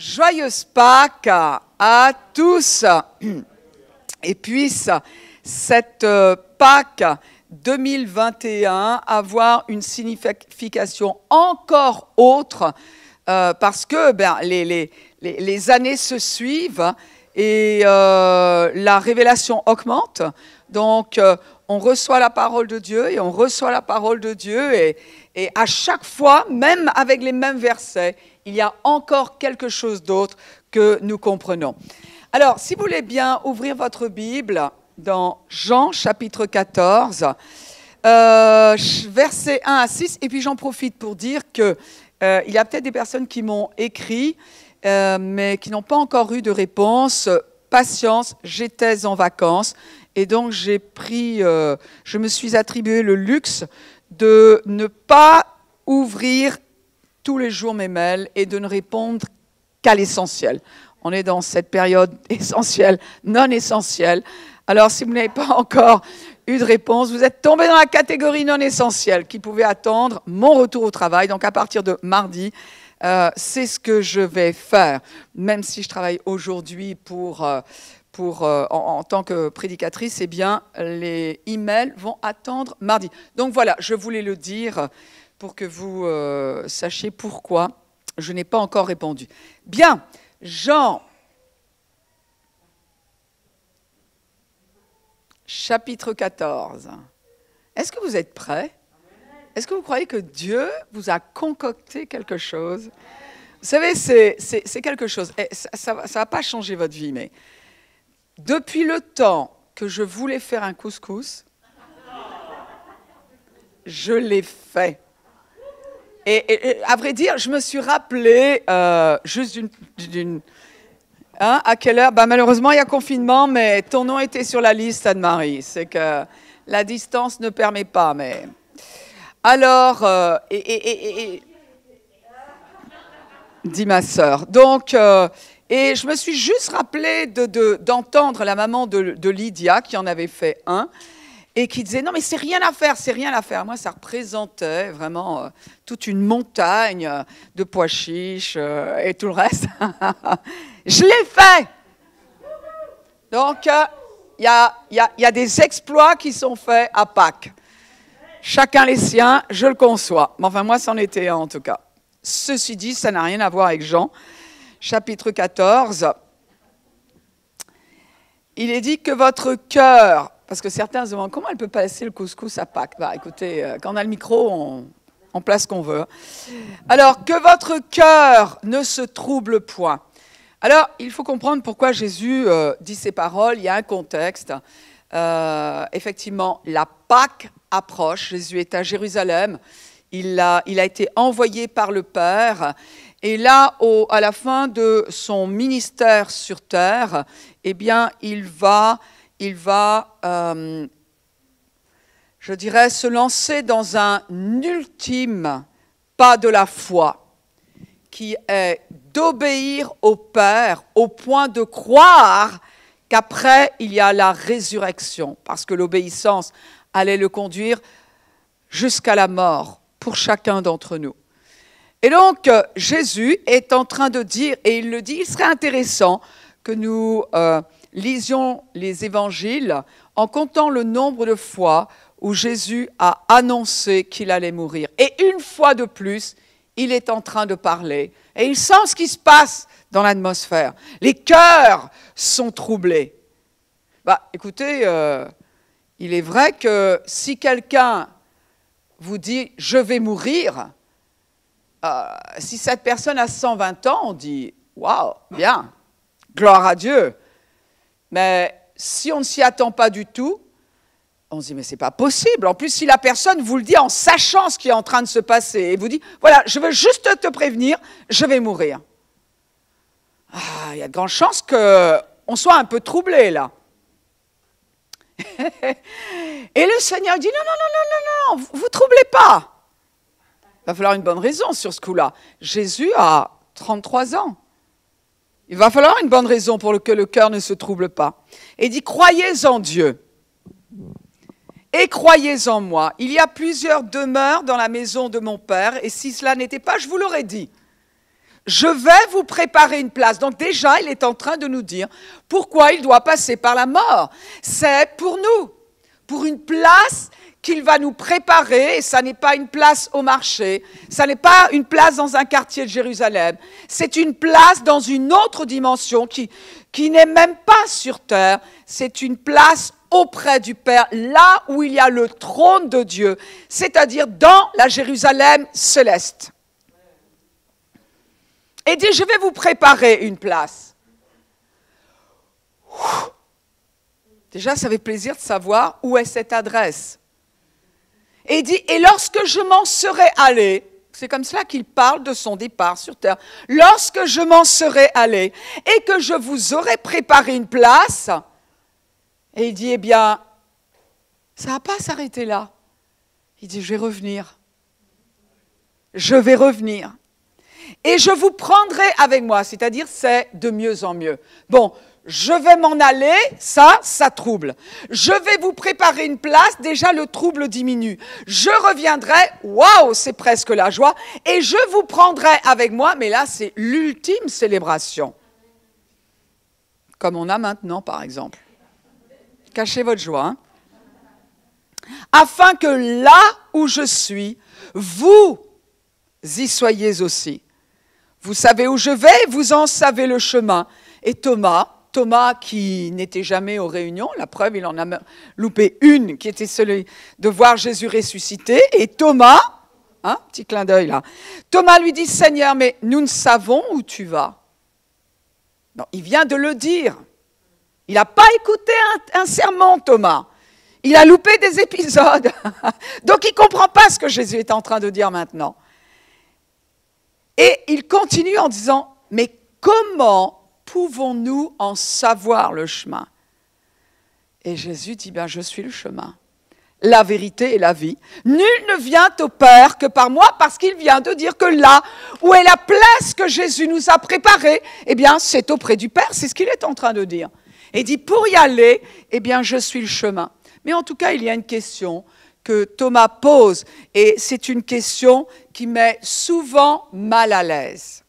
joyeuse Pâques à tous et puisse cette Pâques 2021 avoir une signification encore autre parce que les années se suivent et la révélation augmente. Donc, on reçoit la parole de Dieu et on reçoit la parole de Dieu et à chaque fois, même avec les mêmes versets, il y a encore quelque chose d'autre que nous comprenons. Alors, si vous voulez bien ouvrir votre Bible dans Jean chapitre 14, versets 1 à 6, et puis j'en profite pour dire qu'il y a peut-être des personnes qui m'ont écrit, mais qui n'ont pas encore eu de réponse. Patience, j'étais en vacances. Et donc, je me suis attribué le luxe de ne pas ouvrir tous les jours mes mails et de ne répondre qu'à l'essentiel. On est dans cette période essentielle, non essentielle. Alors, si vous n'avez pas encore eu de réponse, vous êtes tombé dans la catégorie non essentielle qui pouvait attendre mon retour au travail. Donc, à partir de mardi, c'est ce que je vais faire, même si je travaille aujourd'hui en tant que prédicatrice, eh bien, les emails vont attendre mardi. Donc voilà, je voulais le dire pour que vous sachiez pourquoi je n'ai pas encore répondu. Bien, Jean, chapitre 14. Est-ce que vous êtes prêts? Est-ce que vous croyez que Dieu vous a concocté quelque chose? Vous savez, c'est quelque chose. Ça ne va pas changer votre vie, mais depuis le temps que je voulais faire un couscous, je l'ai fait. Et à vrai dire, je me suis rappelé juste à quelle heure? Malheureusement, il y a confinement, mais ton nom était sur la liste, Anne-Marie. C'est que la distance ne permet pas, mais... Alors, dit ma sœur. Donc, et je me suis juste rappelé d'entendre la maman de Lydia, qui en avait fait un, et qui disait, non mais c'est rien à faire, c'est rien à faire. Moi, ça représentait vraiment toute une montagne de pois chiches et tout le reste. Je l'ai fait. Donc, il y a des exploits qui sont faits à Pâques. Chacun les siens, je le conçois. Mais enfin, moi, c'en était un en tout cas. Ceci dit, ça n'a rien à voir avec Jean. Chapitre 14. Il est dit que votre cœur, parce que certains se demandent comment elle peut passer le couscous à Pâques. Écoutez, quand on a le micro, on place ce qu'on veut. Alors, que votre cœur ne se trouble point. Alors, il faut comprendre pourquoi Jésus dit ces paroles. Il y a un contexte. Effectivement, la Pâques approche. Jésus est à Jérusalem. Il a été envoyé par le Père. Et là, à la fin de son ministère sur terre, eh bien, il va, je dirais, se lancer dans un ultime pas de la foi, qui est d'obéir au Père au point de croire qu'après, il y a la résurrection, parce que l'obéissance allait le conduire jusqu'à la mort pour chacun d'entre nous. Et donc, Jésus est en train de dire, et il le dit, il serait intéressant que nous lisions les évangiles en comptant le nombre de fois où Jésus a annoncé qu'il allait mourir. Et une fois de plus, il est en train de parler, et il sent ce qui se passe dans l'atmosphère. Les cœurs sont troublés. Écoutez, il est vrai que si quelqu'un vous dit « je vais mourir », si cette personne a 120 ans, on dit « waouh, bien, gloire à Dieu ». Mais si on ne s'y attend pas du tout, on se dit « mais c'est pas possible ». En plus, si la personne vous le dit en sachant ce qui est en train de se passer et vous dit « voilà, je veux juste te prévenir, je vais mourir ». Il y a de grandes chances qu'on soit un peu troublé là. Et le Seigneur dit « non, vous troublez pas ». Il va falloir une bonne raison sur ce coup-là. Jésus a 33 ans. Il va falloir une bonne raison pour que le cœur ne se trouble pas. Et il dit, croyez en Dieu et croyez en moi. Il y a plusieurs demeures dans la maison de mon Père, et si cela n'était pas, je vous l'aurais dit. je vais vous préparer une place. Donc déjà, il est en train de nous dire pourquoi il doit passer par la mort. C'est pour nous, pour une place qu'il va nous préparer, et ça n'est pas une place au marché, ça n'est pas une place dans un quartier de Jérusalem, c'est une place dans une autre dimension qui n'est même pas sur terre, c'est une place auprès du Père, là où il y a le trône de Dieu, c'est-à-dire dans la Jérusalem céleste. Et dit, je vais vous préparer une place. Déjà, ça fait plaisir de savoir où est cette adresse. Et il dit, et lorsque je m'en serai allé, c'est comme cela qu'il parle de son départ sur terre, lorsque je m'en serai allé et que je vous aurai préparé une place, et il dit, eh bien, ça ne va pas s'arrêter là. Il dit, je vais revenir. Je vais revenir. Et je vous prendrai avec moi, c'est-à-dire c'est de mieux en mieux. Bon, je vais m'en aller, ça trouble. Je vais vous préparer une place, déjà le trouble diminue. Je reviendrai, waouh, c'est presque la joie, et je vous prendrai avec moi, mais là c'est l'ultime célébration. Comme on a maintenant par exemple. Cachez votre joie. Hein. Afin que là où je suis, vous y soyez aussi. Vous savez où je vais, vous en savez le chemin. Et Thomas qui n'était jamais aux réunions, la preuve, il en a loupé une, qui était celui de voir Jésus ressuscité. Et Thomas, petit clin d'œil là, Thomas lui dit, Seigneur, mais nous ne savons où tu vas. Non, il vient de le dire. Il n'a pas écouté un sermon, Thomas. Il a loupé des épisodes. Donc il ne comprend pas ce que Jésus est en train de dire maintenant. Et il continue en disant, mais comment pouvons-nous en savoir le chemin? Et Jésus dit, ben, je suis le chemin, la vérité et la vie. Nul ne vient au Père que par moi, parce qu'il vient de dire que là où est la place que Jésus nous a préparée, eh bien, c'est auprès du Père, c'est ce qu'il est en train de dire. Et il dit, pour y aller, eh bien, je suis le chemin. Mais en tout cas, il y a une question que Thomas pose, et c'est une question qui met souvent mal à l'aise.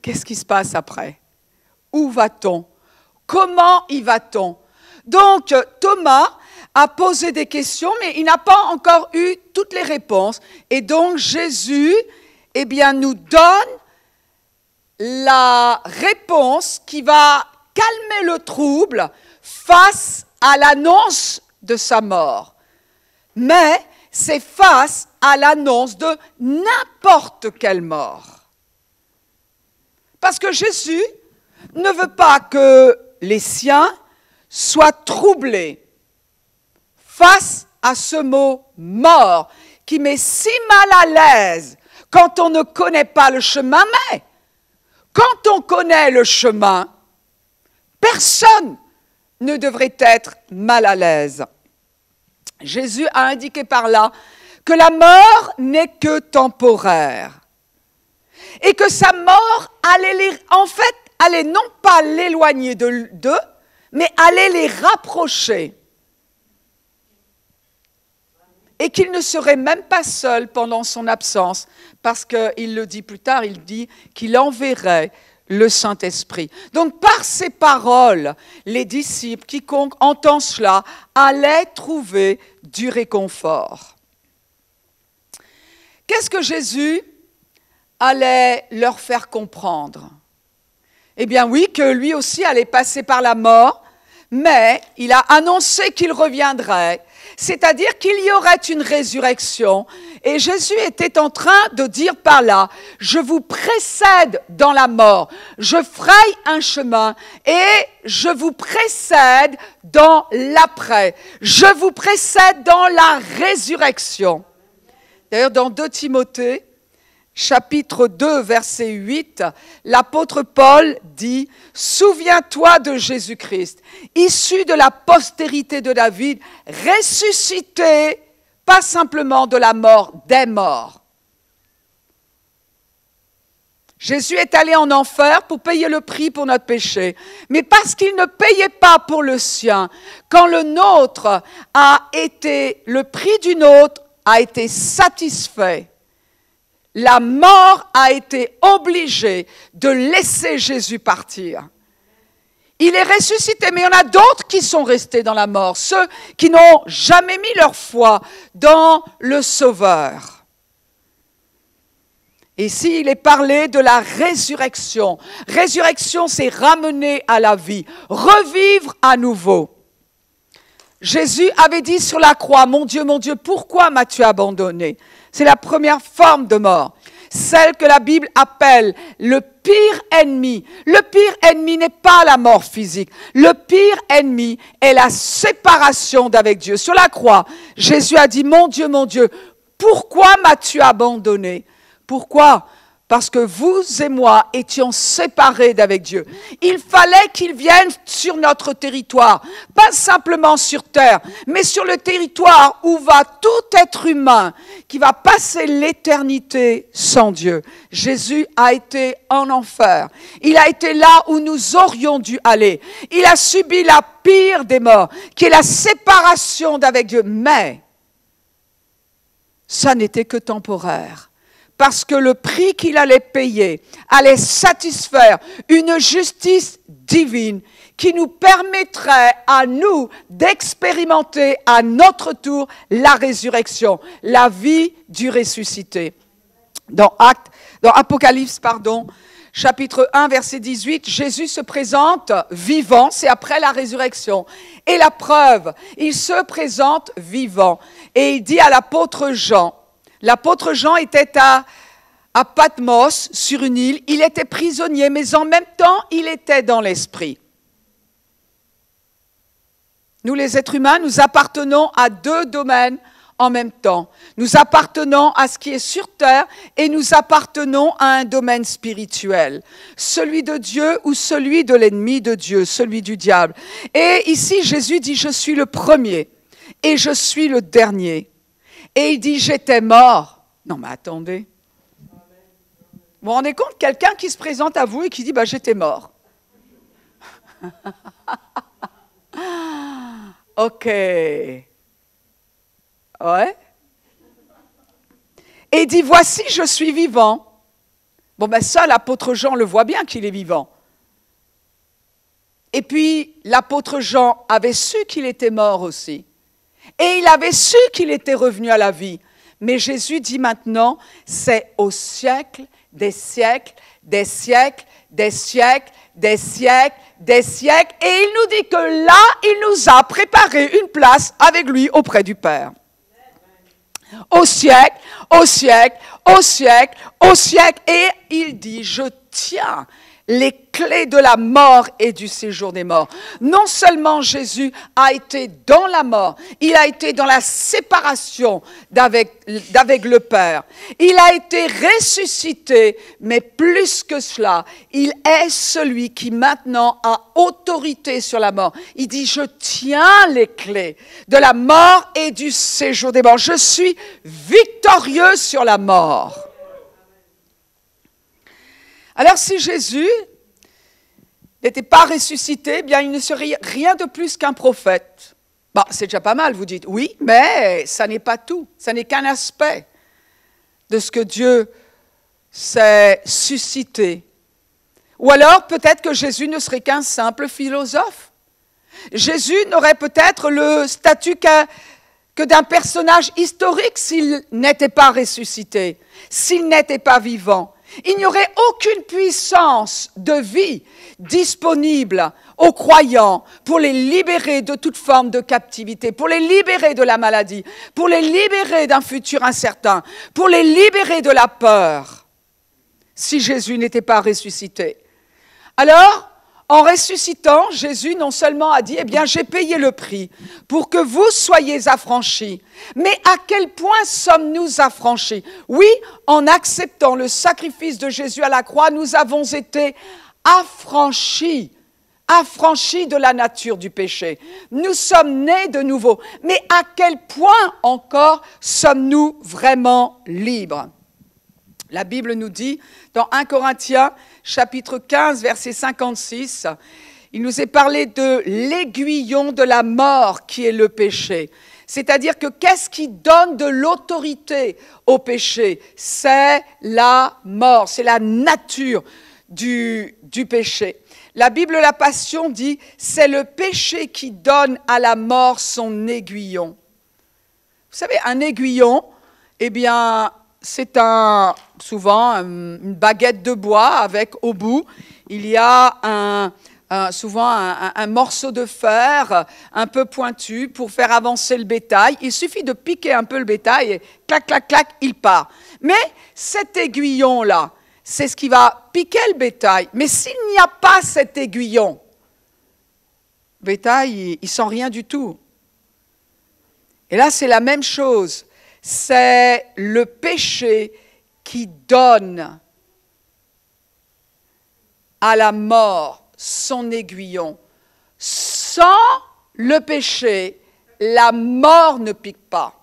Qu'est-ce qui se passe après? Où va-t-on? Comment y va-t-on? Donc, Thomas a posé des questions, mais il n'a pas encore eu toutes les réponses. Et donc, Jésus, eh bien, nous donne la réponse qui va calmer le trouble face à l'annonce de sa mort. Mais c'est face à l'annonce de n'importe quelle mort. Parce que Jésus ne veut pas que les siens soient troublés face à ce mot « mort » qui met si mal à l'aise quand on ne connaît pas le chemin. Mais quand on connaît le chemin, personne ne devrait être mal à l'aise. Jésus a indiqué par là que la mort n'est que temporaire. Et que sa mort allait non pas l'éloigner d'eux, mais allait les rapprocher. Et qu'il ne serait même pas seul pendant son absence, parce qu'il le dit plus tard, il dit qu'il enverrait le Saint-Esprit. Donc par ces paroles, les disciples, quiconque entend cela, allaient trouver du réconfort. Qu'est-ce que Jésus allait leur faire comprendre? Eh bien oui, que lui aussi allait passer par la mort, mais il a annoncé qu'il reviendrait, c'est-à-dire qu'il y aurait une résurrection. Et Jésus était en train de dire par là, je vous précède dans la mort, je fraye un chemin et je vous précède dans l'après, je vous précède dans la résurrection. D'ailleurs, dans 2 Timothée, chapitre 2, verset 8, l'apôtre Paul dit « Souviens-toi de Jésus-Christ, issu de la postérité de David, ressuscité, pas simplement de la mort, des morts. » Jésus est allé en enfer pour payer le prix pour notre péché, mais parce qu'il ne payait pas pour le sien, quand le nôtre a été, le prix du nôtre a été satisfait. La mort a été obligée de laisser Jésus partir. Il est ressuscité, mais il y en a d'autres qui sont restés dans la mort, ceux qui n'ont jamais mis leur foi dans le Sauveur. Ici, il est parlé de la résurrection. Résurrection, c'est ramener à la vie, revivre à nouveau. Jésus avait dit sur la croix, mon Dieu, pourquoi m'as-tu abandonné? C'est la première forme de mort, celle que la Bible appelle le pire ennemi. Le pire ennemi n'est pas la mort physique. Le pire ennemi est la séparation d'avec Dieu. Sur la croix, Jésus a dit, mon Dieu, pourquoi m'as-tu abandonné? Pourquoi? Parce que vous et moi étions séparés d'avec Dieu. Il fallait qu'il vienne sur notre territoire, pas simplement sur terre, mais sur le territoire où va tout être humain qui va passer l'éternité sans Dieu. Jésus a été en enfer. Il a été là où nous aurions dû aller. Il a subi la pire des morts, qui est la séparation d'avec Dieu. Mais ça n'était que temporaire. Parce que le prix qu'il allait payer allait satisfaire une justice divine qui nous permettrait à nous d'expérimenter à notre tour la résurrection, la vie du ressuscité. Dans Apocalypse, chapitre 1, verset 18, Jésus se présente vivant, c'est après la résurrection. Et la preuve, il se présente vivant. Et il dit à l'apôtre Jean était à Patmos, sur une île. Il était prisonnier, mais en même temps, il était dans l'esprit. Nous, les êtres humains, nous appartenons à deux domaines en même temps. Nous appartenons à ce qui est sur terre et nous appartenons à un domaine spirituel. Celui de Dieu ou celui de l'ennemi de Dieu, celui du diable. Et ici, Jésus dit, je suis le premier et je suis le dernier. Et il dit, j'étais mort. Non, mais attendez. Vous vous rendez compte, quelqu'un qui se présente à vous et qui dit, j'étais mort. Ok. Ouais. Et il dit, voici, je suis vivant. Ça, l'apôtre Jean le voit bien qu'il est vivant. Et puis, l'apôtre Jean avait su qu'il était mort aussi. Et il avait su qu'il était revenu à la vie. Mais Jésus dit maintenant, c'est au siècle, des siècles, des siècles, des siècles, des siècles, des siècles. Et il nous dit que là, il nous a préparé une place avec lui auprès du Père. Au siècle, au siècle, au siècle, au siècle. Et il dit, je tiens les clés de la mort et du séjour des morts. Non seulement Jésus a été dans la mort, il a été dans la séparation d'avec le Père. Il a été ressuscité, mais plus que cela, il est celui qui maintenant a autorité sur la mort. Il dit, je tiens les clés de la mort et du séjour des morts. Je suis victorieux sur la mort. Alors si Jésus n'était pas ressuscité, il ne serait rien de plus qu'un prophète. C'est déjà pas mal, vous dites. Oui, mais ça n'est pas tout. Ça n'est qu'un aspect de ce que Dieu s'est suscité. Ou alors peut-être que Jésus ne serait qu'un simple philosophe. Jésus n'aurait peut-être le statut que d'un personnage historique s'il n'était pas ressuscité, s'il n'était pas vivant. Il n'y aurait aucune puissance de vie disponible aux croyants pour les libérer de toute forme de captivité, pour les libérer de la maladie, pour les libérer d'un futur incertain, pour les libérer de la peur, si Jésus n'était pas ressuscité. Alors, en ressuscitant, Jésus non seulement a dit, j'ai payé le prix pour que vous soyez affranchis. Mais à quel point sommes-nous affranchis? Oui, en acceptant le sacrifice de Jésus à la croix, nous avons été affranchis de la nature du péché. Nous sommes nés de nouveau. Mais à quel point encore sommes-nous vraiment libres? La Bible nous dit, dans 1 Corinthiens, chapitre 15, verset 56, il nous est parlé de l'aiguillon de la mort qui est le péché. C'est-à-dire que qu'est-ce qui donne de l'autorité au péché? C'est la mort, c'est la nature du péché. La Bible, la Passion dit, c'est le péché qui donne à la mort son aiguillon. Vous savez, un aiguillon, eh bien, c'est souvent une baguette de bois avec au bout, il y a souvent un morceau de fer un peu pointu pour faire avancer le bétail. Il suffit de piquer un peu le bétail et clac, clac, clac, il part. Mais cet aiguillon-là, c'est ce qui va piquer le bétail. Mais s'il n'y a pas cet aiguillon, le bétail, il ne sent rien du tout. Et là, c'est la même chose. C'est le péché qui donne à la mort son aiguillon. Sans le péché, la mort ne pique pas.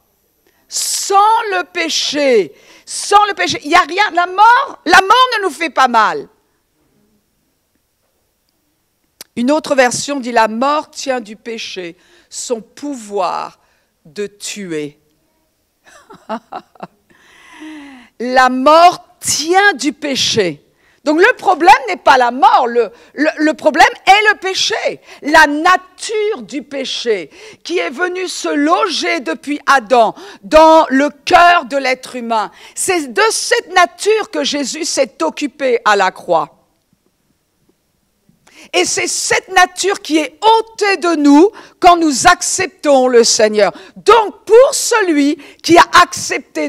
Sans le péché, il n'y a rien. La mort ne nous fait pas mal. Une autre version dit, la mort tient du péché son pouvoir de tuer. La mort tient du péché. Donc le problème n'est pas la mort, le problème est le péché, la nature du péché qui est venue se loger depuis Adam dans le cœur de l'être humain. C'est de cette nature que Jésus s'est occupé à la croix. Et c'est cette nature qui est ôtée de nous quand nous acceptons le Seigneur. Donc, pour celui qui a accepté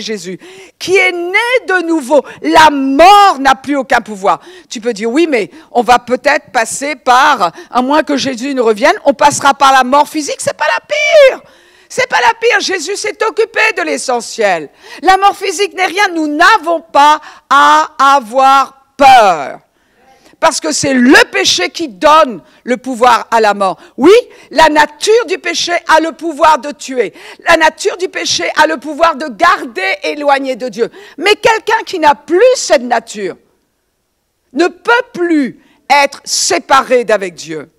Jésus, qui est né de nouveau, la mort n'a plus aucun pouvoir. Tu peux dire, oui, mais on va peut-être passer par, à moins que Jésus ne revienne, on passera par la mort physique, c'est pas la pire. C'est pas la pire, Jésus s'est occupé de l'essentiel. La mort physique n'est rien, nous n'avons pas à avoir peur. Parce que c'est le péché qui donne le pouvoir à la mort. Oui, la nature du péché a le pouvoir de tuer. La nature du péché a le pouvoir de garder éloigné de Dieu. Mais quelqu'un qui n'a plus cette nature ne peut plus être séparé d'avec Dieu.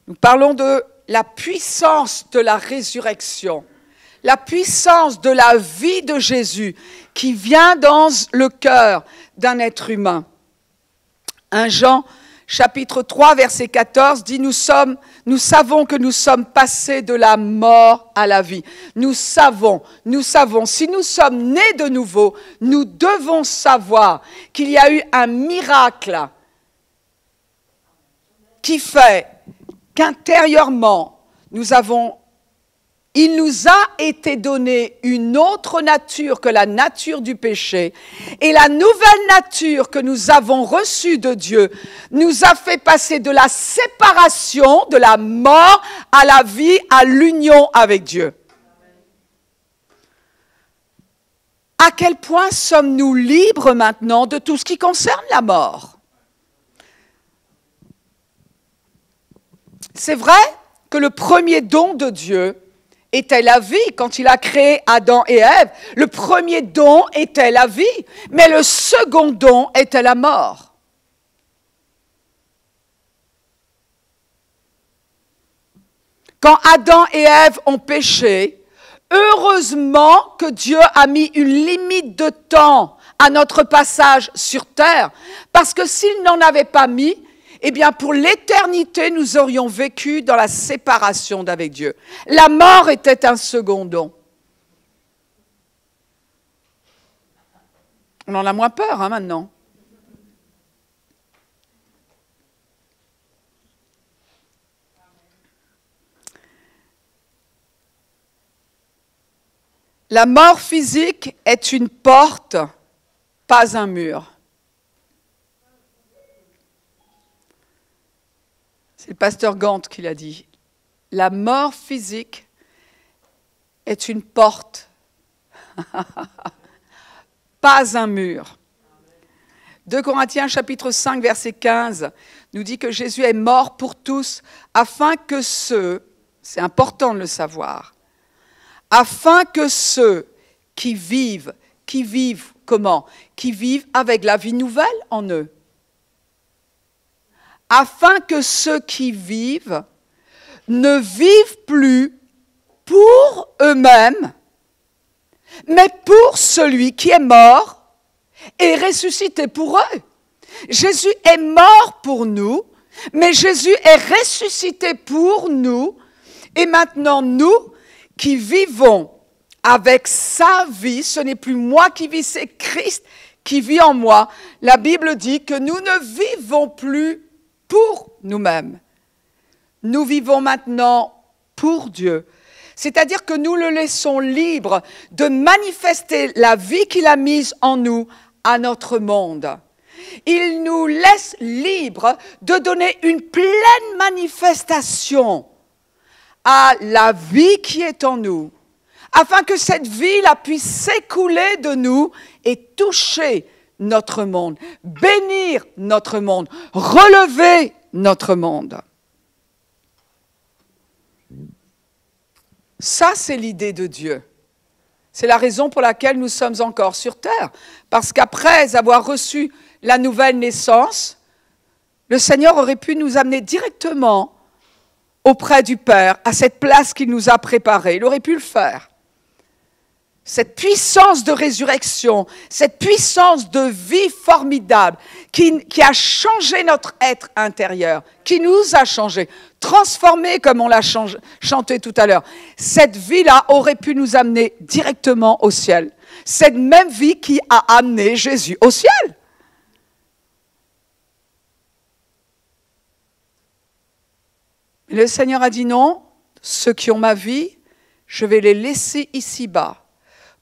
Nous parlons de la puissance de la résurrection, la puissance de la vie de Jésus qui vient dans le cœur d'un être humain. 1 Jean, chapitre 3, verset 14, dit « Nous savons que nous sommes passés de la mort à la vie. » Nous savons, si nous sommes nés de nouveau, nous devons savoir qu'il y a eu un miracle qui fait qu'intérieurement, il nous a été donné une autre nature que la nature du péché. Et la nouvelle nature que nous avons reçue de Dieu nous a fait passer de la séparation, de la mort à la vie, à l'union avec Dieu. À quel point sommes-nous libres maintenant de tout ce qui concerne la mort? C'est vrai que le premier don de Dieu était la vie. Quand il a créé Adam et Ève, le premier don était la vie, mais le second don était la mort. Quand Adam et Ève ont péché, heureusement que Dieu a mis une limite de temps à notre passage sur terre, parce que s'il n'en avait pas mis, eh bien, pour l'éternité, nous aurions vécu dans la séparation d'avec Dieu. La mort était un second don. On en a moins peur, maintenant. La mort physique est une porte, pas un mur. C'est le pasteur Gant qui l'a dit. La mort physique est une porte, pas un mur. 2 Corinthiens chapitre 5 verset 15 nous dit que Jésus est mort pour tous afin que ceux, c'est important de le savoir, afin que ceux qui vivent comment? Qui vivent avec la vie nouvelle en eux. Afin que ceux qui vivent ne vivent plus pour eux-mêmes, mais pour celui qui est mort et ressuscité pour eux. Jésus est mort pour nous, mais Jésus est ressuscité pour nous. Et maintenant, nous qui vivons avec sa vie, ce n'est plus moi qui vis, c'est Christ qui vit en moi. La Bible dit que nous ne vivons plus pour nous-mêmes. Nous vivons maintenant pour Dieu. C'est-à-dire que nous le laissons libre de manifester la vie qu'il a mise en nous à notre monde. Il nous laisse libres de donner une pleine manifestation à la vie qui est en nous, afin que cette vie-là puisse s'écouler de nous et toucher notre monde, bénir notre monde, relever notre monde. Ça, c'est l'idée de Dieu. C'est la raison pour laquelle nous sommes encore sur terre. Parce qu'après avoir reçu la nouvelle naissance, le Seigneur aurait pu nous amener directement auprès du Père, à cette place qu'il nous a préparée. Il aurait pu le faire. Cette puissance de résurrection, cette puissance de vie formidable qui a changé notre être intérieur, qui nous a changé, transformé comme on l'a chanté tout à l'heure. Cette vie-là aurait pu nous amener directement au ciel. Cette même vie qui a amené Jésus au ciel. Mais le Seigneur a dit non, ceux qui ont ma vie, je vais les laisser ici-bas,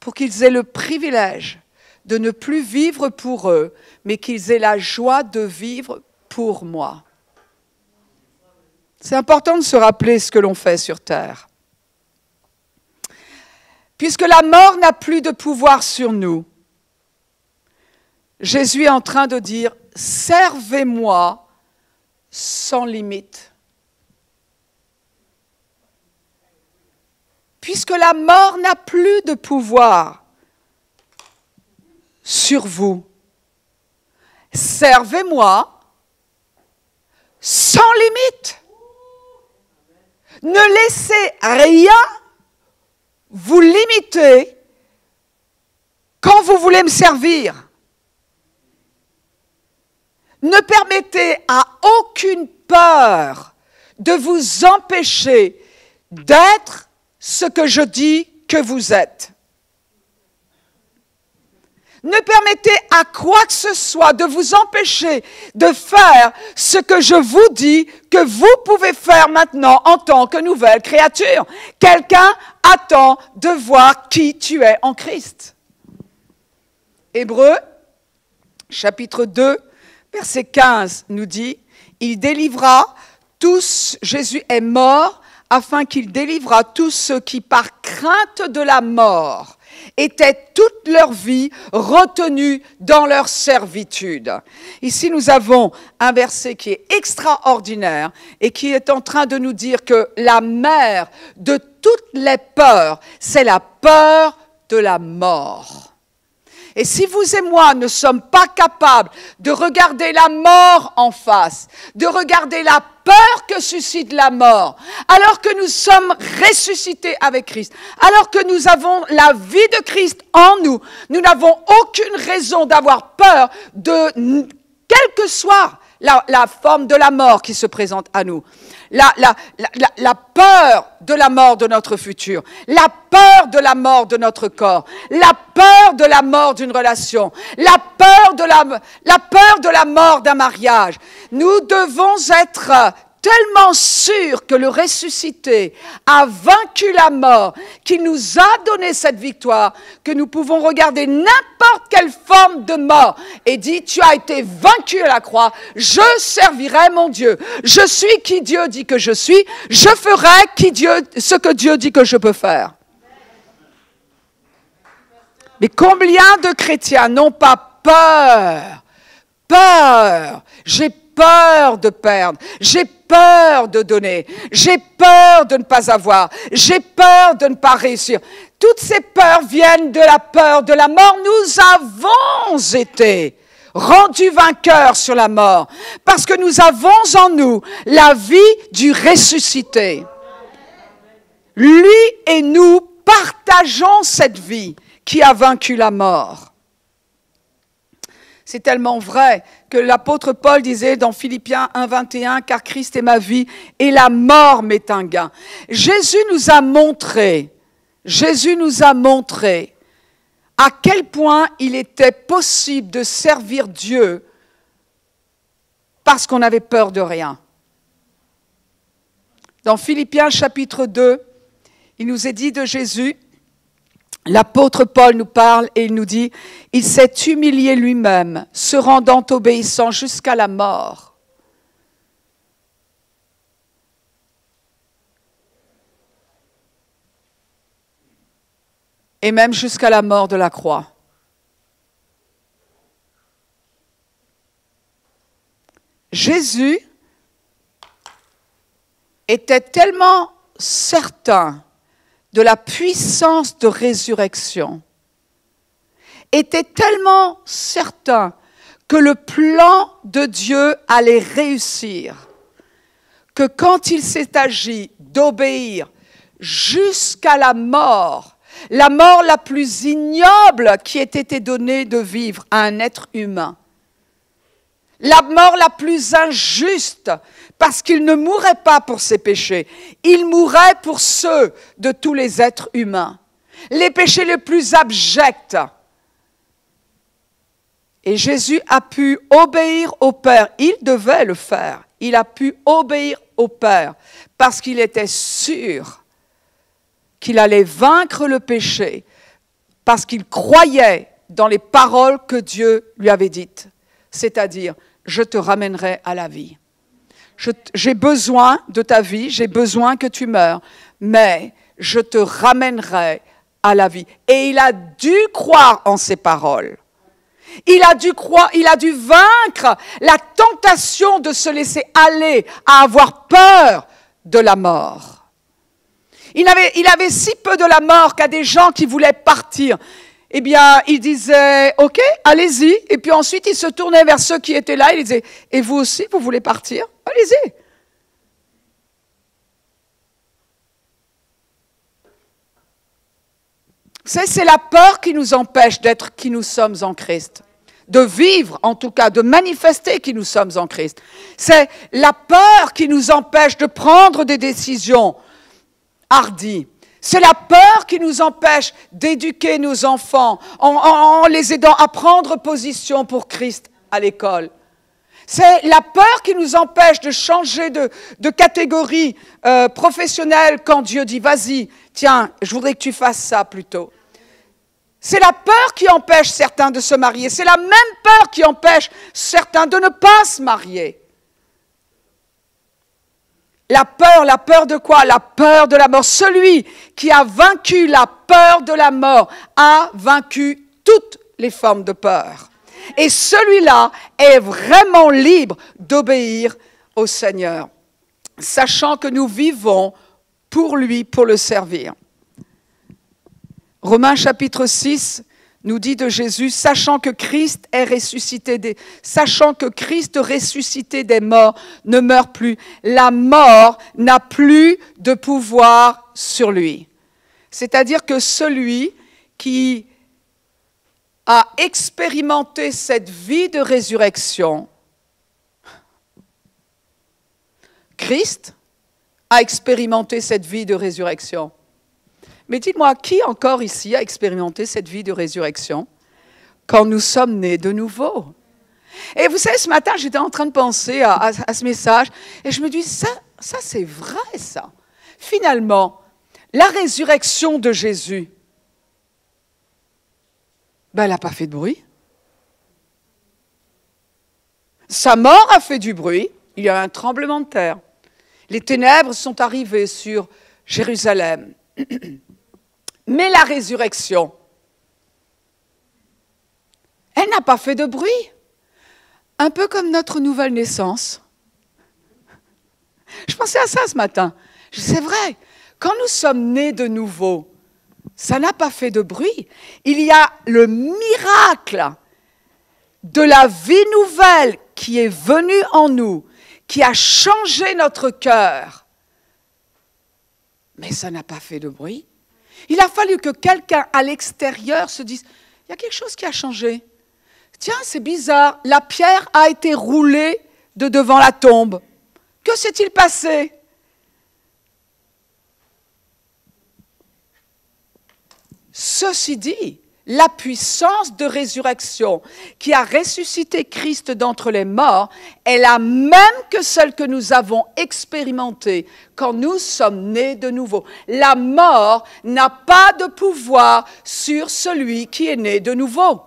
pour qu'ils aient le privilège de ne plus vivre pour eux, mais qu'ils aient la joie de vivre pour moi. C'est important de se rappeler ce que l'on fait sur terre. Puisque la mort n'a plus de pouvoir sur nous, Jésus est en train de dire « Servez-moi sans limite ». Puisque la mort n'a plus de pouvoir sur vous, servez-moi sans limite. Ne laissez rien vous limiter quand vous voulez me servir. Ne permettez à aucune peur de vous empêcher d'être ce que je dis que vous êtes. Ne permettez à quoi que ce soit de vous empêcher de faire ce que je vous dis que vous pouvez faire maintenant en tant que nouvelle créature. Quelqu'un attend de voir qui tu es en Christ. Hébreux, chapitre 2, verset 15 nous dit, il délivra tous, Jésus est mort, afin qu'il délivra tous ceux qui, par crainte de la mort, étaient toute leur vie retenus dans leur servitude. Ici, nous avons un verset qui est extraordinaire et qui est en train de nous dire que la mère de toutes les peurs, c'est la peur de la mort. Et si vous et moi ne sommes pas capables de regarder la mort en face, de regarder la peur que suscite la mort, alors que nous sommes ressuscités avec Christ, alors que nous avons la vie de Christ en nous, nous n'avons aucune raison d'avoir peur de quelle que soit la forme de la mort qui se présente à nous. La peur de la mort de notre futur, la peur de la mort de notre corps, la peur de la mort d'une relation, la peur de la mort d'un mariage. Nous devons être tellement sûrs que le ressuscité a vaincu la mort, qu'il nous a donné cette victoire, que nous pouvons regarder n'importe quelle forme de mort et dire, tu as été vaincu à la croix, je servirai mon Dieu, je suis qui Dieu dit que je suis, je ferai ce que Dieu dit que je peux faire. Mais combien de chrétiens n'ont pas peur, j'ai peur de perdre, j'ai peur de donner, j'ai peur de ne pas avoir, j'ai peur de ne pas réussir. Toutes ces peurs viennent de la peur de la mort. Nous avons été rendus vainqueurs sur la mort parce que nous avons en nous la vie du ressuscité. lui et nous partageons cette vie qui a vaincu la mort. C'est tellement vrai que l'apôtre Paul disait dans Philippiens 1,21 « Car Christ est ma vie et la mort m'est un gain ». Jésus nous a montré à quel point il était possible de servir Dieu parce qu'on avait peur de rien. Dans Philippiens chapitre 2, il nous est dit de Jésus, l'apôtre Paul nous parle et il nous dit « Il s'est humilié lui-même, se rendant obéissant jusqu'à la mort. » Et même jusqu'à la mort de la croix. Jésus était tellement certain de la puissance de résurrection, était tellement certain que le plan de Dieu allait réussir, que quand il s'est agi d'obéir jusqu'à la mort la plus ignoble qui ait été donnée de vivre à un être humain, la mort la plus injuste, parce qu'il ne mourrait pas pour ses péchés, il mourrait pour ceux de tous les êtres humains, les péchés les plus abjects. Et Jésus a pu obéir au Père, il devait le faire, il a pu obéir au Père, parce qu'il était sûr qu'il allait vaincre le péché, parce qu'il croyait dans les paroles que Dieu lui avait dites, c'est-à-dire « je te ramènerai à la vie ». J'ai besoin de ta vie, j'ai besoin que tu meurs, mais je te ramènerai à la vie. Et il a dû croire en ces paroles. Il a dû vaincre la tentation de se laisser aller à avoir peur de la mort. Il avait si peu de la mort qu'à des gens qui voulaient partir, eh bien, il disait « Ok, allez-y ». Et puis ensuite, il se tournait vers ceux qui étaient là, il disait « Et vous aussi, vous voulez partir? Allez-y ». C'est la peur qui nous empêche d'être qui nous sommes en Christ. De vivre, en tout cas, de manifester qui nous sommes en Christ. C'est la peur qui nous empêche de prendre des décisions hardies. C'est la peur qui nous empêche d'éduquer nos enfants en les aidant à prendre position pour Christ à l'école. C'est la peur qui nous empêche de changer de catégorie professionnelle quand Dieu dit « Vas-y, tiens, je voudrais que tu fasses ça plutôt ». C'est la peur qui empêche certains de se marier. C'est la même peur qui empêche certains de ne pas se marier. La peur de quoi? La peur de la mort. Celui qui a vaincu la peur de la mort a vaincu toutes les formes de peur. Et celui-là est vraiment libre d'obéir au Seigneur, sachant que nous vivons pour lui, pour le servir. Romains chapitre 6 nous dit de Jésus, sachant que Christ ressuscité des morts ne meurt plus. La mort n'a plus de pouvoir sur lui. C'est-à-dire que celui qui a expérimenté cette vie de résurrection, Christ a expérimenté cette vie de résurrection. Mais dites-moi, qui encore ici a expérimenté cette vie de résurrection quand nous sommes nés de nouveau? Et vous savez, ce matin, j'étais en train de penser à ce message et je me dis, ça c'est vrai, ça. Finalement, la résurrection de Jésus, elle n'a pas fait de bruit. Sa mort a fait du bruit. Il y a eu un tremblement de terre. Les ténèbres sont arrivées sur Jérusalem. Mais la résurrection, elle n'a pas fait de bruit. Un peu comme notre nouvelle naissance. Je pensais à ça ce matin. C'est vrai, quand nous sommes nés de nouveau, ça n'a pas fait de bruit. Il y a le miracle de la vie nouvelle qui est venue en nous, qui a changé notre cœur. Mais ça n'a pas fait de bruit. Il a fallu que quelqu'un à l'extérieur se dise, il y a quelque chose qui a changé. Tiens, c'est bizarre, la pierre a été roulée de devant la tombe. Que s'est-il passé? Ceci dit, la puissance de résurrection qui a ressuscité Christ d'entre les morts est la même que celle que nous avons expérimentée quand nous sommes nés de nouveau. La mort n'a pas de pouvoir sur celui qui est né de nouveau.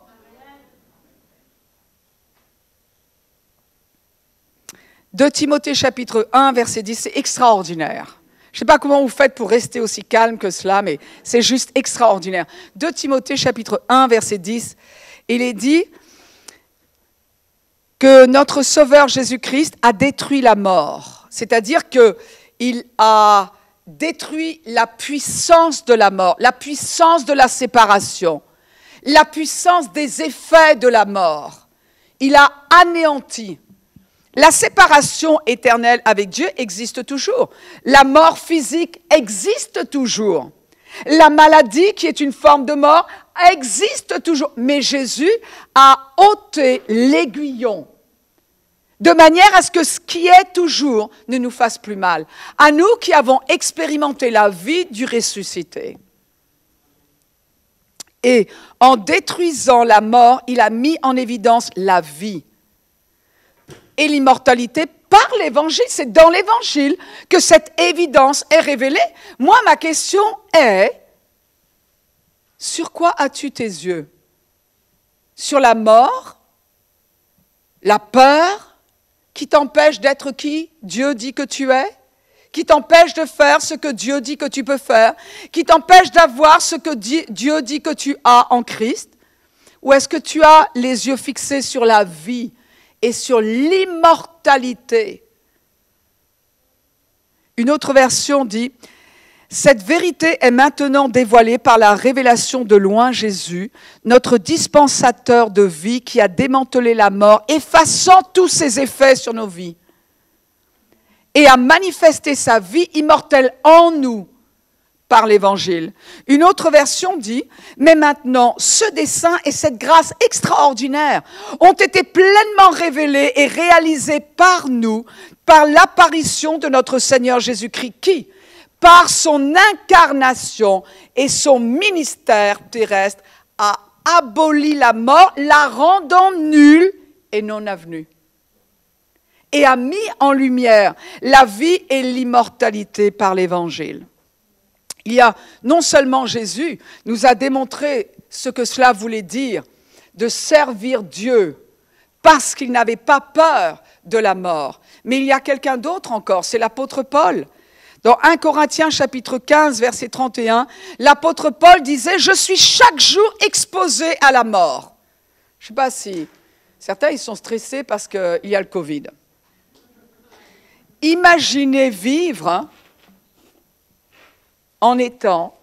De Timothée chapitre 1, verset 10, c'est extraordinaire. Je ne sais pas comment vous faites pour rester aussi calme que cela, mais c'est juste extraordinaire. De Timothée chapitre 1, verset 10, il est dit que notre Sauveur Jésus-Christ a détruit la mort. C'est-à-dire qu'il a détruit la puissance de la mort, la puissance de la séparation, la puissance des effets de la mort. Il a anéanti. La séparation éternelle avec Dieu existe toujours. La mort physique existe toujours. La maladie, qui est une forme de mort, existe toujours. Mais Jésus a ôté l'aiguillon, de manière à ce que ce qui est toujours ne nous fasse plus mal. À nous qui avons expérimenté la vie du ressuscité. Et en détruisant la mort, il a mis en évidence la vie. Et l'immortalité par l'Évangile. C'est dans l'Évangile que cette évidence est révélée. Moi, ma question est, sur quoi as-tu tes yeux? Sur la mort? La peur qui t'empêche d'être qui Dieu dit que tu es? Qui t'empêche de faire ce que Dieu dit que tu peux faire? Qui t'empêche d'avoir ce que Dieu dit que tu as en Christ? Ou est-ce que tu as les yeux fixés sur la vie et sur l'immortalité? Une autre version dit, « Cette vérité est maintenant dévoilée par la révélation de loin Jésus, notre dispensateur de vie qui a démantelé la mort, effaçant tous ses effets sur nos vies, et a manifesté sa vie immortelle en nous par l'Évangile. » Une autre version dit, « Mais maintenant, ce dessein et cette grâce extraordinaire ont été pleinement révélés et réalisés par nous, par l'apparition de notre Seigneur Jésus-Christ, qui, par son incarnation et son ministère terrestre, a aboli la mort, la rendant nulle et non avenue, et a mis en lumière la vie et l'immortalité par l'Évangile. » Il y a non seulement Jésus nous a démontré ce que cela voulait dire de servir Dieu parce qu'il n'avait pas peur de la mort, mais il y a quelqu'un d'autre encore, c'est l'apôtre Paul. Dans 1 Corinthiens chapitre 15 verset 31, l'apôtre Paul disait « Je suis chaque jour exposé à la mort ». Je ne sais pas si certains ils sont stressés parce qu'il y a le Covid. Imaginez vivre en étant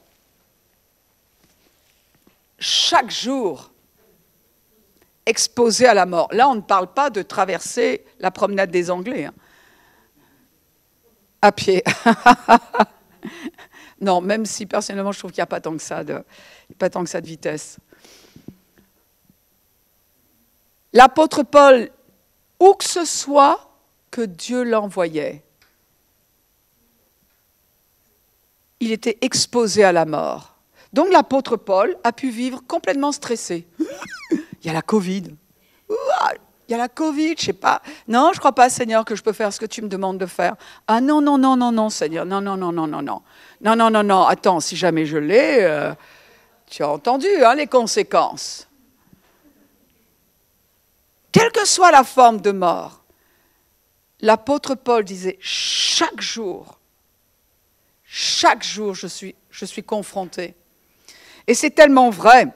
chaque jour exposé à la mort. Là, on ne parle pas de traverser la promenade des Anglais, hein, à pied. Non, même si personnellement, je trouve qu'il n'y a pas tant que ça de vitesse. L'apôtre Paul, où que ce soit que Dieu l'envoyait, il était exposé à la mort. Donc l'apôtre Paul a pu vivre complètement stressé. Il y a la Covid. Il y a la Covid, je ne sais pas. Non, je ne crois pas, Seigneur, que je peux faire ce que tu me demandes de faire. Ah non, non, non, non, non, Seigneur. Non, non, non, non, non, non. Non, non, non, non. Attends, si jamais je l'ai, tu as entendu hein, les conséquences. Quelle que soit la forme de mort, l'apôtre Paul disait, chaque jour, je suis confronté. Et c'est tellement vrai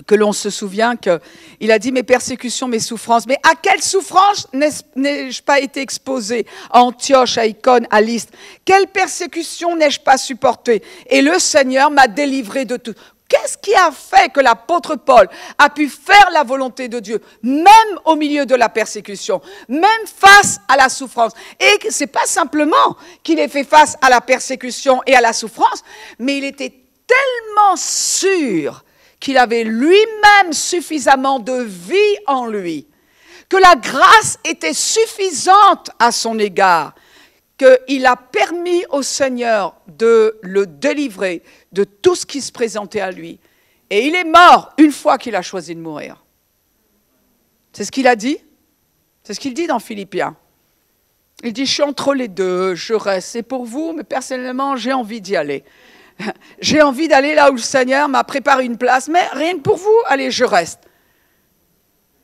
que l'on se souvient qu'il a dit « Mes persécutions, mes souffrances ». Mais à quelle souffrance n'ai-je pas été exposé? À Antioche, à Icône, à Lystre. Quelle persécution n'ai-je pas supportée? Et le Seigneur m'a délivré de tout. Qu'est-ce qui a fait que l'apôtre Paul a pu faire la volonté de Dieu, même au milieu de la persécution, même face à la souffrance? Et ce n'est pas simplement qu'il ait fait face à la persécution et à la souffrance, mais il était tellement sûr qu'il avait lui-même suffisamment de vie en lui, que la grâce était suffisante à son égard, qu'il a permis au Seigneur de le délivrer de tout ce qui se présentait à lui. Et il est mort une fois qu'il a choisi de mourir. C'est ce qu'il a dit. C'est ce qu'il dit dans Philippiens. Il dit, je suis entre les deux, je reste. C'est pour vous, mais personnellement, j'ai envie d'y aller. J'ai envie d'aller là où le Seigneur m'a préparé une place, mais rien que pour vous, allez, je reste.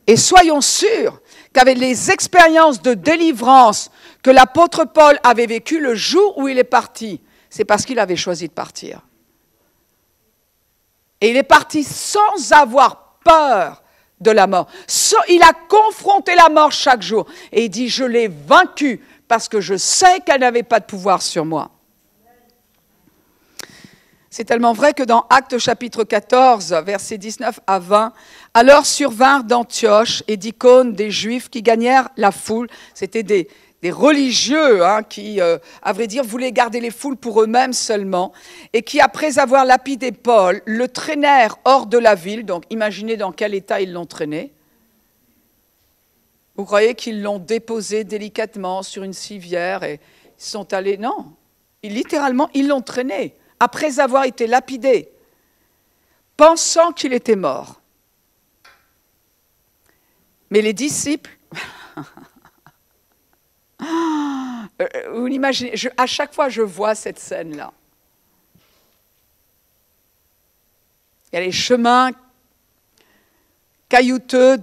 Et soyons sûrs qu'avec les expériences de délivrance que l'apôtre Paul avait vécues le jour où il est parti, c'est parce qu'il avait choisi de partir. Et il est parti sans avoir peur de la mort. Il a confronté la mort chaque jour. Et il dit, je l'ai vaincue parce que je sais qu'elle n'avait pas de pouvoir sur moi. C'est tellement vrai que dans Actes chapitre 14, versets 19 à 20, alors survinrent d'Antioche et d'Icône des Juifs qui gagnèrent la foule. C'était des religieux qui, à vrai dire, voulaient garder les foules pour eux-mêmes seulement, et qui, après avoir lapidé Paul, le traînèrent hors de la ville. Donc, imaginez dans quel état ils l'ont traîné. Vous croyez qu'ils l'ont déposé délicatement sur une civière et ils sont allés... Non, littéralement, ils l'ont traîné, après avoir été lapidé, pensant qu'il était mort. Mais les disciples... Vous l'imaginez, à chaque fois je vois cette scène-là. Il y a les chemins caillouteux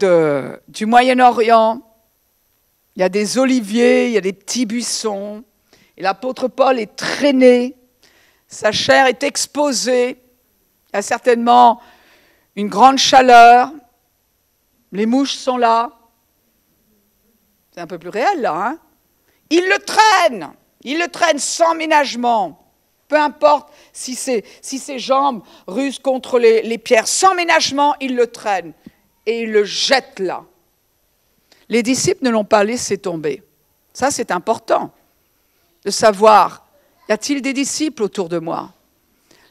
du Moyen-Orient, il y a des oliviers, il y a des petits buissons, et l'apôtre Paul est traîné, sa chair est exposée, il y a certainement une grande chaleur, les mouches sont là, c'est un peu plus réel là, hein? Il le traîne sans ménagement, peu importe si ses jambes rusent contre les pierres, sans ménagement, il le traîne et il le jette là. Les disciples ne l'ont pas laissé tomber. Ça, c'est important de savoir, y a-t-il des disciples autour de moi?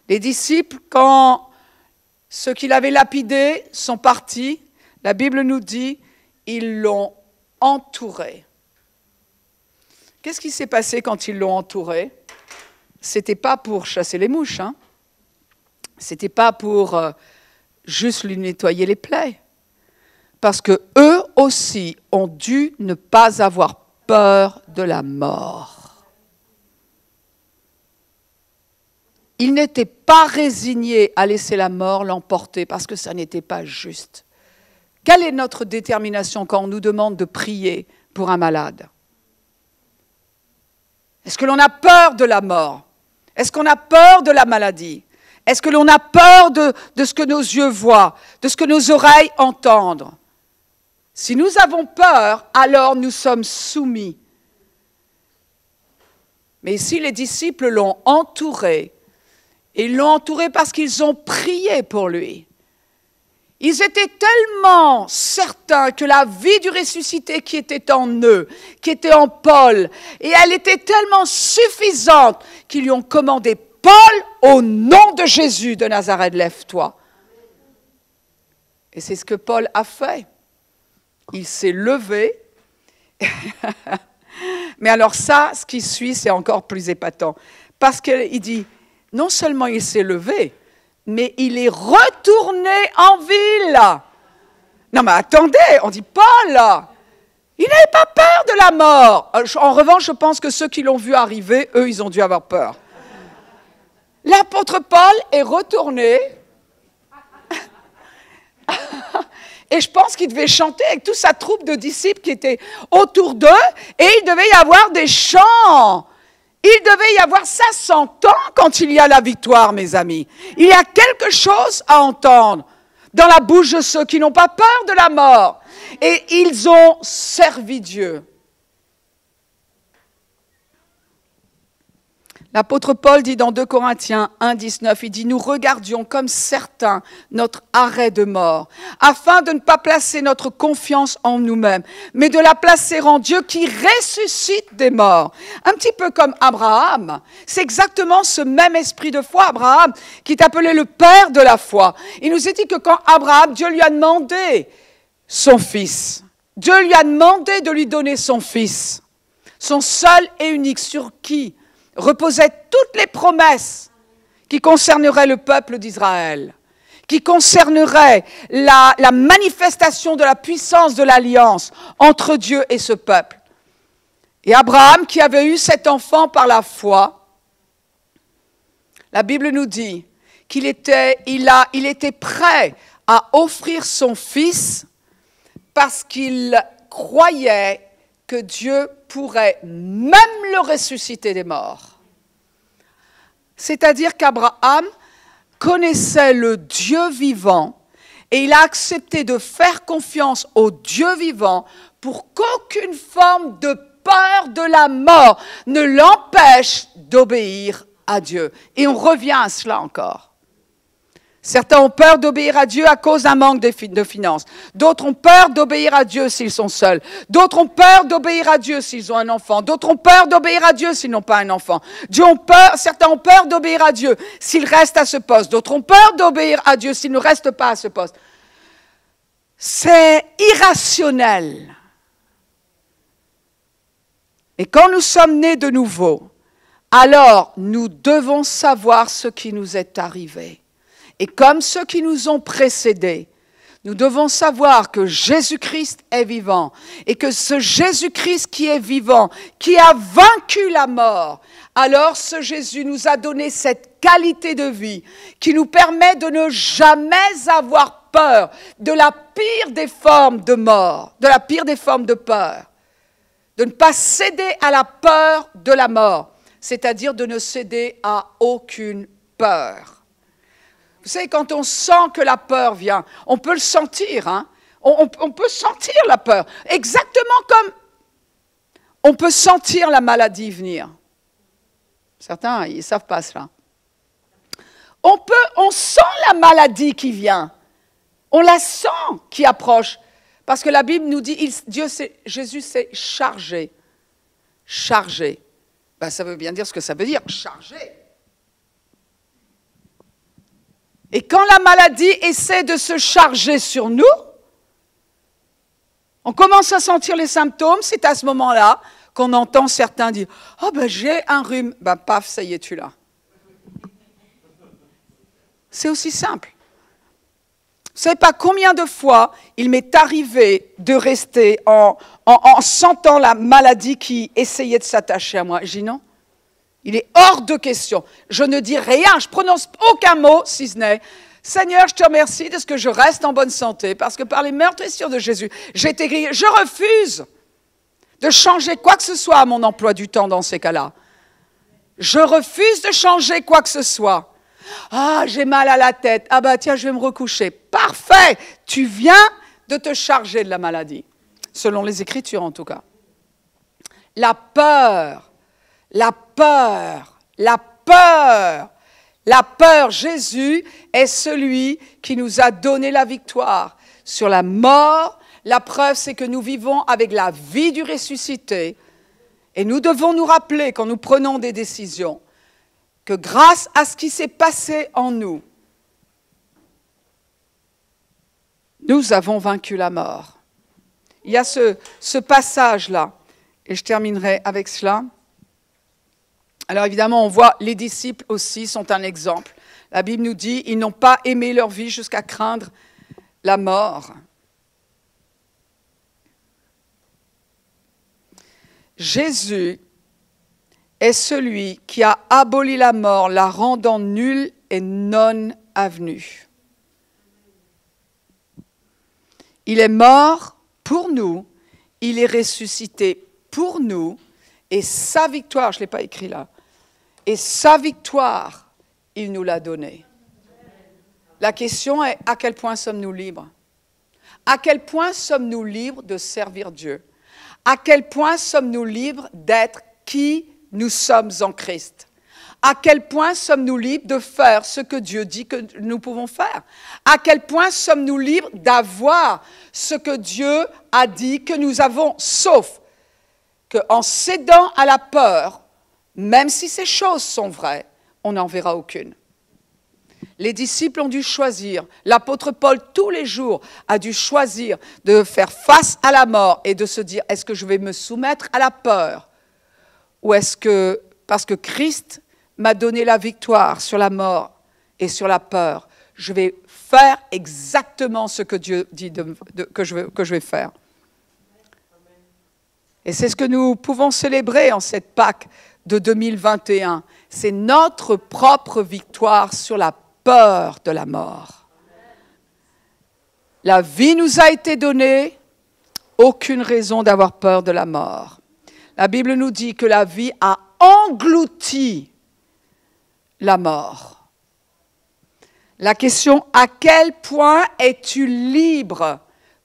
Les disciples, quand ceux qui l'avaient lapidé sont partis, la Bible nous dit, ils l'ont entouré. Qu'est-ce qui s'est passé quand ils l'ont entouré? C'était pas pour chasser les mouches, hein. C'était pas pour juste lui nettoyer les plaies. Parce que eux aussi ont dû ne pas avoir peur de la mort. Ils n'étaient pas résignés à laisser la mort l'emporter parce que ça n'était pas juste. Quelle est notre détermination quand on nous demande de prier pour un malade? Est-ce que l'on a peur de la mort? Est-ce qu'on a peur de la maladie? Est-ce que l'on a peur de ce que nos yeux voient, de ce que nos oreilles entendent? Si nous avons peur, alors nous sommes soumis. Mais ici, les disciples l'ont entouré. Et ils l'ont entouré parce qu'ils ont prié pour lui. Ils étaient tellement certains que la vie du ressuscité qui était en eux, qui était en Paul, et elle était tellement suffisante qu'ils lui ont commandé, Paul, au nom de Jésus de Nazareth, lève-toi. Et c'est ce que Paul a fait. Il s'est levé. Mais alors ça, ce qui suit, c'est encore plus épatant. Parce qu'il dit, non seulement il s'est levé, mais il est retourné en ville. Non mais attendez, on dit Paul, il n'avait pas peur de la mort. En revanche, je pense que ceux qui l'ont vu arriver, eux, ils ont dû avoir peur. L'apôtre Paul est retourné et je pense qu'il devait chanter avec toute sa troupe de disciples qui étaient autour d'eux et il devait y avoir des chants. Il devait y avoir, ça s'entend quand il y a la victoire, mes amis. Il y a quelque chose à entendre dans la bouche de ceux qui n'ont pas peur de la mort. Et ils ont servi Dieu. L'apôtre Paul dit dans 2 Corinthiens 1, 19, il dit « Nous regardions comme certains notre arrêt de mort, afin de ne pas placer notre confiance en nous-mêmes, mais de la placer en Dieu qui ressuscite des morts. » Un petit peu comme Abraham. C'est exactement ce même esprit de foi, Abraham, qui est appelé le père de la foi. Il nous est dit que quand Abraham, Dieu lui a demandé son fils, Dieu lui a demandé de lui donner son fils, son seul et unique, sur qui reposaient toutes les promesses qui concerneraient le peuple d'Israël, qui concerneraient la manifestation de la puissance de l'alliance entre Dieu et ce peuple. Et Abraham, qui avait eu cet enfant par la foi, la Bible nous dit qu'il était prêt à offrir son fils parce qu'il croyait que Dieu pourrait même le ressusciter des morts. C'est-à-dire qu'Abraham connaissait le Dieu vivant et il a accepté de faire confiance au Dieu vivant pour qu'aucune forme de peur de la mort ne l'empêche d'obéir à Dieu. Et on revient à cela encore. Certains ont peur d'obéir à Dieu à cause d'un manque de finances. D'autres ont peur d'obéir à Dieu s'ils sont seuls. D'autres ont peur d'obéir à Dieu s'ils ont un enfant. D'autres ont peur d'obéir à Dieu s'ils n'ont pas un enfant. Certains ont peur d'obéir à Dieu s'ils restent à ce poste. D'autres ont peur d'obéir à Dieu s'ils ne restent pas à ce poste. C'est irrationnel. Et quand nous sommes nés de nouveau, alors nous devons savoir ce qui nous est arrivé. Et comme ceux qui nous ont précédés, nous devons savoir que Jésus-Christ est vivant et que ce Jésus-Christ qui est vivant, qui a vaincu la mort, alors ce Jésus nous a donné cette qualité de vie qui nous permet de ne jamais avoir peur de la pire des formes de mort, de la pire des formes de peur, de ne pas céder à la peur de la mort, c'est-à-dire de ne céder à aucune peur. Vous savez, quand on sent que la peur vient, on peut le sentir, hein? On peut sentir la peur, exactement comme on peut sentir la maladie venir. Certains, ils ne savent pas cela. On sent la maladie qui vient, on la sent qui approche, parce que la Bible nous dit, Jésus s'est chargé. Chargé. Ben, ça veut bien dire ce que ça veut dire, chargé. Et quand la maladie essaie de se charger sur nous, on commence à sentir les symptômes, c'est à ce moment-là qu'on entend certains dire « Oh ben j'ai un rhume », ben paf, ça y est, tu l'as. C'est aussi simple. Vous ne savez pas combien de fois il m'est arrivé de rester en sentant la maladie qui essayait de s'attacher à moi. Je dis non. Il est hors de question. Je ne dis rien, je prononce aucun mot, si ce n'est « Seigneur, je te remercie de ce que je reste en bonne santé, parce que par les meurtrissures de Jésus, j'ai été guéri. » Je refuse de changer quoi que ce soit à mon emploi du temps dans ces cas-là. Je refuse de changer quoi que ce soit. « Ah, j'ai mal à la tête. Ah bah tiens, je vais me recoucher. » Parfait, tu viens de te charger de la maladie, selon les Écritures en tout cas. La peur. La peur, la peur, la peur. Jésus est celui qui nous a donné la victoire sur la mort. La preuve, c'est que nous vivons avec la vie du ressuscité. Et nous devons nous rappeler, quand nous prenons des décisions, que grâce à ce qui s'est passé en nous, nous avons vaincu la mort. Il y a ce passage-là, et je terminerai avec cela. Alors évidemment, on voit les disciples aussi sont un exemple. La Bible nous dit, ils n'ont pas aimé leur vie jusqu'à craindre la mort. Jésus est celui qui a aboli la mort, la rendant nulle et non avenue. Il est mort pour nous, il est ressuscité pour nous, et sa victoire, je ne l'ai pas écrit là, et sa victoire, il nous l'a donnée. La question est, à quel point sommes-nous libres? À quel point sommes-nous libres de servir Dieu? À quel point sommes-nous libres d'être qui nous sommes en Christ? À quel point sommes-nous libres de faire ce que Dieu dit que nous pouvons faire? À quel point sommes-nous libres d'avoir ce que Dieu a dit que nous avons, sauf qu'en cédant à la peur, même si ces choses sont vraies, on n'en verra aucune. Les disciples ont dû choisir, l'apôtre Paul tous les jours a dû choisir de faire face à la mort et de se dire, est-ce que je vais me soumettre à la peur? Ou est-ce que, parce que Christ m'a donné la victoire sur la mort et sur la peur, je vais faire exactement ce que Dieu dit que je vais faire. Et c'est ce que nous pouvons célébrer en cette Pâque de 2021. C'est notre propre victoire sur la peur de la mort. La vie nous a été donnée, aucune raison d'avoir peur de la mort. La Bible nous dit que la vie a englouti la mort. La question, à quel point es-tu libre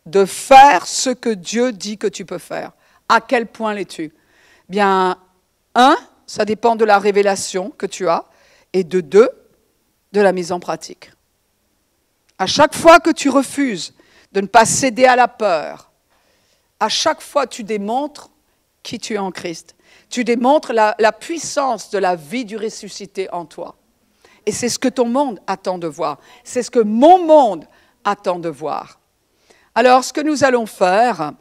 de faire ce que Dieu dit que tu peux faire? À quel point l'es-tu? Bien, ça dépend de la révélation que tu as, et de deux, de la mise en pratique. À chaque fois que tu refuses de ne pas céder à la peur, à chaque fois tu démontres qui tu es en Christ. Tu démontres la puissance de la vie du ressuscité en toi. Et c'est ce que ton monde attend de voir. C'est ce que mon monde attend de voir. Alors, ce que nous allons faire,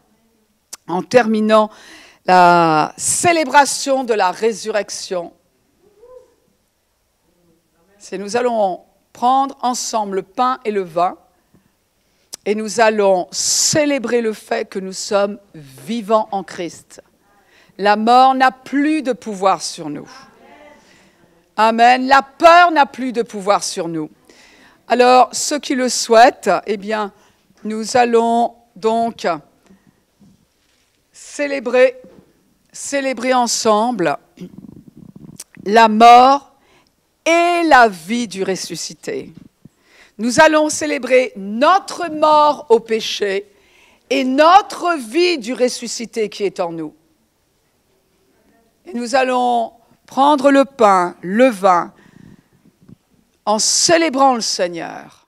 en terminant la célébration de la résurrection, c'est nous allons prendre ensemble le pain et le vin et nous allons célébrer le fait que nous sommes vivants en Christ. La mort n'a plus de pouvoir sur nous. Amen. La peur n'a plus de pouvoir sur nous. Alors, ceux qui le souhaitent, eh bien, nous allons donc célébrer ensemble la mort et la vie du ressuscité. Nous allons célébrer notre mort au péché et notre vie du ressuscité qui est en nous. Et nous allons prendre le pain, le vin, en célébrant le Seigneur.